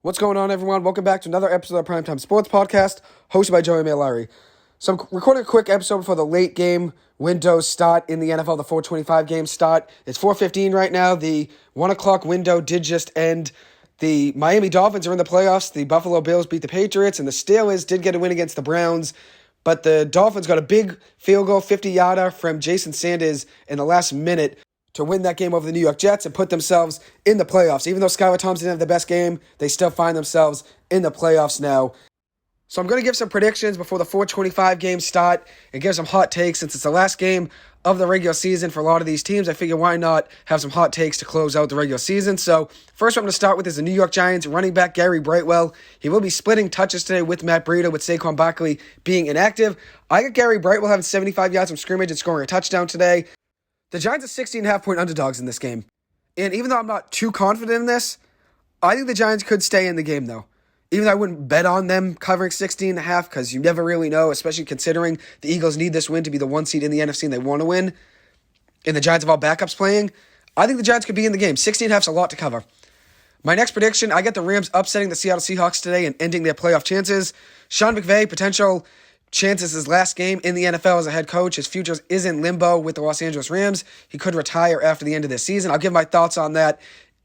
What's going on, everyone? Welcome back to another episode of Primetime Sports Podcast, hosted by Joey Malari. So I'm recording a quick episode before the late game windows start in the NFL, the 4:25 games start. It's 4:15 right now. The 1 o'clock window did just end. The Miami Dolphins are in the playoffs. The Buffalo Bills beat the Patriots, and the Steelers did get a win against the Browns. But the Dolphins got a big field goal, 50-yarder from Jason Sanders in the last minute to win that game over the New York Jets and put themselves in the playoffs. Even though Skylar Thompson didn't have the best game, they still find themselves in the playoffs now. So I'm going to give some predictions before the 4:25 games start and give some hot takes. Since it's the last game of the regular season for a lot of these teams, I figure why not have some hot takes to close out the regular season. So first one I'm going to start with is the New York Giants running back Gary Brightwell. He will be splitting touches today with Matt Breida, with Saquon Barkley being inactive. I got Gary Brightwell having 75 yards from scrimmage and scoring a touchdown today. The Giants are 16.5-point underdogs in this game. And even though I'm not too confident in this, I think the Giants could stay in the game, though. Even though I wouldn't bet on them covering 16.5, because you never really know, especially considering the Eagles need this win to be the one seed in the NFC and they want to win, and the Giants have all backups playing, I think the Giants could be in the game. 16.5 is a lot to cover. My next prediction, I get the Rams upsetting the Seattle Seahawks today and ending their playoff chances. Sean McVay, potential chances his last game in the NFL as a head coach. His future is in limbo with the Los Angeles Rams. He could retire after the end of this season. I'll give my thoughts on that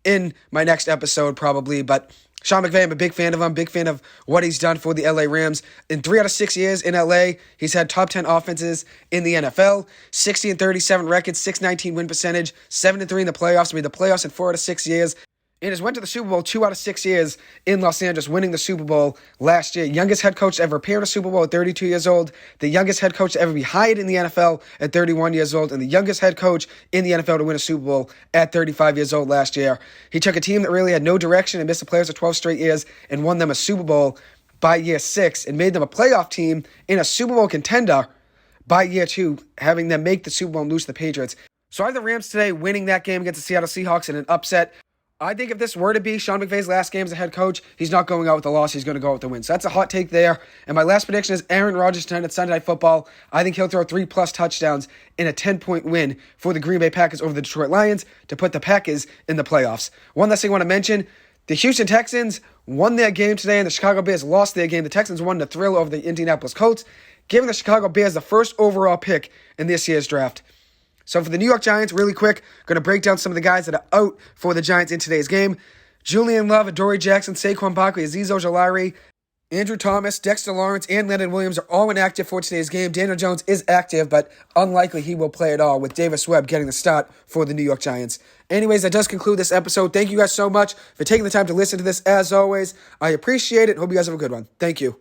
in my next episode probably, but Sean McVay, I'm a big fan of him, big fan of what he's done for the LA Rams. In 3 out of 6 years in LA, he's had top 10 offenses in the NFL, 60-37 record, 619 win percentage, 7-3 in the playoffs, made the playoffs in 4 out of 6 years, and has went to the Super Bowl 2 out of 6 years in Los Angeles, winning the Super Bowl last year. Youngest head coach to ever appear in a Super Bowl at 32 years old. The youngest head coach to ever be hired in the NFL at 31 years old. And the youngest head coach in the NFL to win a Super Bowl at 35 years old last year. He took a team that really had no direction and missed the playoffs for 12 straight years and won them a Super Bowl by year 6 and made them a playoff team and a Super Bowl contender by year 2, having them make the Super Bowl and lose to the Patriots. So I have the Rams today winning that game against the Seattle Seahawks in an upset. I think if this were to be Sean McVay's last game as a head coach, he's not going out with a loss. He's going to go out with a win. So that's a hot take there. And my last prediction is Aaron Rodgers tonight at Sunday Night Football. I think he'll throw 3+ touchdowns in a 10-point win for the Green Bay Packers over the Detroit Lions to put the Packers in the playoffs. One last thing I want to mention, the Houston Texans won their game today and the Chicago Bears lost their game. The Texans won the thrill over the Indianapolis Colts, giving the Chicago Bears the first overall pick in this year's draft. So for the New York Giants, really quick, going to break down some of the guys that are out for the Giants in today's game. Julian Love, Adoree Jackson, Saquon Barkley, Azeez Ojulari, Andrew Thomas, Dexter Lawrence, and Leonard Williams are all inactive for today's game. Daniel Jones is active, but unlikely he will play at all, with Davis Webb getting the start for the New York Giants. Anyways, that does conclude this episode. Thank you guys so much for taking the time to listen to this. As always, I appreciate it. Hope you guys have a good one. Thank you.